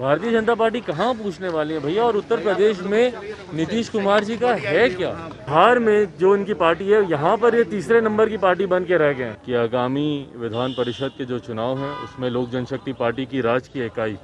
Bharatiya Janata party कहाँ पूछने वाली है भैया। और उत्तर प्रदेश में नीतीश कुमार जी का है क्या। बिहार में जो इनकी पार्टी है, यहाँ पर ये तीसरे नंबर की पार्टी बन के रह गए हैं कि आगामी विधान परिषद के जो चुनाव हैं उसमें लोक जनशक्ति पार्टी की राज्य की इकाई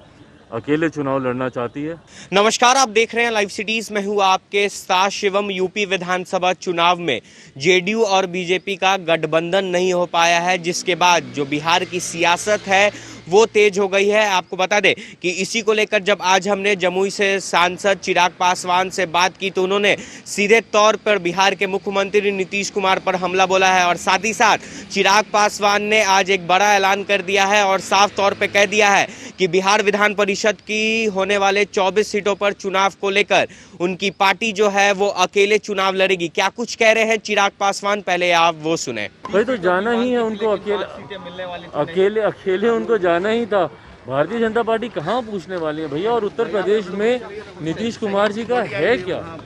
अकेले चुनाव लड़ना चाहती है। नमस्कार, आप देख रहे हैं लाइव सिटीज में हूँ आपके साथ शिवम। यूपी विधानसभा चुनाव में जेडीयू और बीजेपी का गठबंधन नहीं हो पाया है, जिसके बाद जो बिहार की सियासत है वो तेज हो गई है। आपको बता दें कि इसी को लेकर जब आज हमने जमुई से सांसद चिराग पासवान से बात की तो उन्होंने सीधे तौर पर बिहार के मुख्यमंत्री नीतीश कुमार पर हमला बोला है। और साथ ही साथ चिराग पासवान ने आज एक बड़ा ऐलान कर दिया है और साफ तौर पर कह दिया है कि बिहार विधान परिषद की होने वाले 24 सीटों पर चुनाव को लेकर उनकी पार्टी जो है वो अकेले चुनाव लड़ेगी। क्या कुछ कह रहे हैं चिराग पासवान, पहले आप वो सुने। भाई तो जाना ही है उनको, अकेले उनको जाना ही था। भारतीय जनता पार्टी कहाँ पूछने वाली है भैया। और उत्तर प्रदेश में नीतीश कुमार जी का है क्या,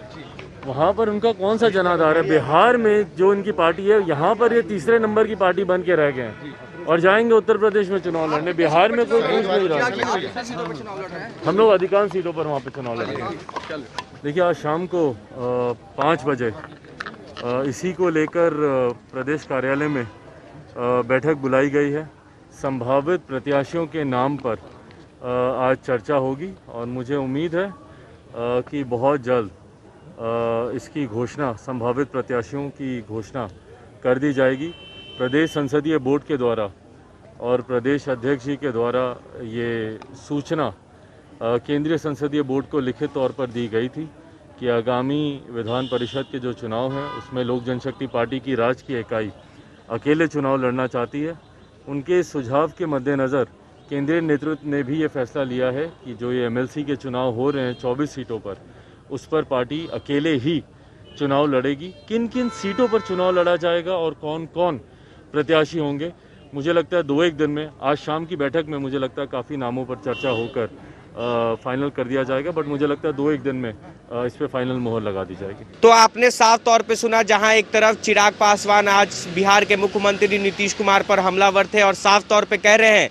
वहाँ पर उनका कौन सा जनाधार है। बिहार में जो इनकी पार्टी है, यहाँ पर ये तीसरे नंबर की पार्टी बन के रह गए हैं और जाएंगे उत्तर प्रदेश में चुनाव लड़ने। बिहार में कोई पूछ नहीं रहा। हम लोग अधिकांश सीटों पर वहाँ पे चुनाव लड़ेंगे। देखिए, आज शाम को 5 बजे इसी को लेकर प्रदेश कार्यालय में बैठक बुलाई गई है। संभावित प्रत्याशियों के नाम पर आज चर्चा होगी और मुझे उम्मीद है कि बहुत जल्द इसकी घोषणा, संभावित प्रत्याशियों की घोषणा कर दी जाएगी। प्रदेश संसदीय बोर्ड के द्वारा और प्रदेश अध्यक्ष जी के द्वारा ये सूचना केंद्रीय संसदीय बोर्ड को लिखित तौर पर दी गई थी कि आगामी विधान परिषद के जो चुनाव हैं उसमें लोक जनशक्ति पार्टी की राज्य की इकाई अकेले चुनाव लड़ना चाहती है। उनके सुझाव के मद्देनज़र केंद्रीय नेतृत्व ने भी ये फैसला लिया है कि जो ये एमएलसी के चुनाव हो रहे हैं 24 सीटों पर, उस पर पार्टी अकेले ही चुनाव लड़ेगी। किन किन सीटों पर चुनाव लड़ा जाएगा और कौन कौन प्रत्याशी होंगे, मुझे लगता है 2-1 दिन में, आज शाम की बैठक में मुझे लगता है काफ़ी नामों पर चर्चा होकर फाइनल कर दिया जाएगा। बट मुझे लगता है 2-1 दिन में इस पे फाइनल मोहर लगा दी जाएगी। तो आपने साफ तौर पे सुना, जहां एक तरफ चिराग पासवान आज बिहार के मुख्यमंत्री नीतीश कुमार पर हमलावर थे और साफ तौर पे कह रहे हैं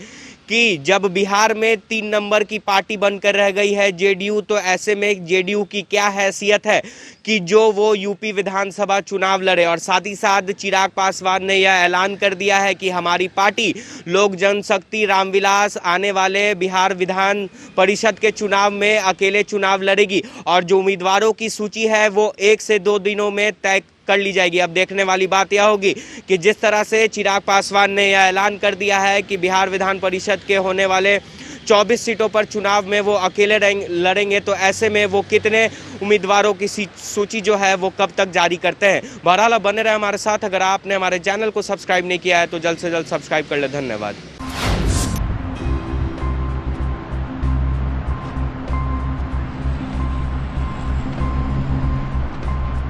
कि जब बिहार में 3 नंबर की पार्टी बनकर रह गई है जेडीयू, तो ऐसे में जेडीयू की क्या हैसियत है कि जो वो यूपी विधानसभा चुनाव लड़े। और साथ ही साथ चिराग पासवान ने यह ऐलान कर दिया है कि हमारी पार्टी लोक जनशक्ति रामविलास आने वाले बिहार विधान परिषद के चुनाव में अकेले चुनाव लड़ेगी और जो उम्मीदवारों की सूची है वो 1 से 2 दिनों में तय कर ली जाएगी। अब देखने वाली बात यह होगी कि जिस तरह से चिराग पासवान ने यह ऐलान कर दिया है कि बिहार विधान परिषद के होने वाले 24 सीटों पर चुनाव में वो अकेले लड़ेंगे, तो ऐसे में वो कितने उम्मीदवारों की सूची जो है वो कब तक जारी करते हैं। बहरहाल बने रहे हमारे साथ। अगर आपने हमारे चैनल को सब्सक्राइब नहीं किया है तो जल्द से जल्द सब्सक्राइब कर ले। धन्यवाद।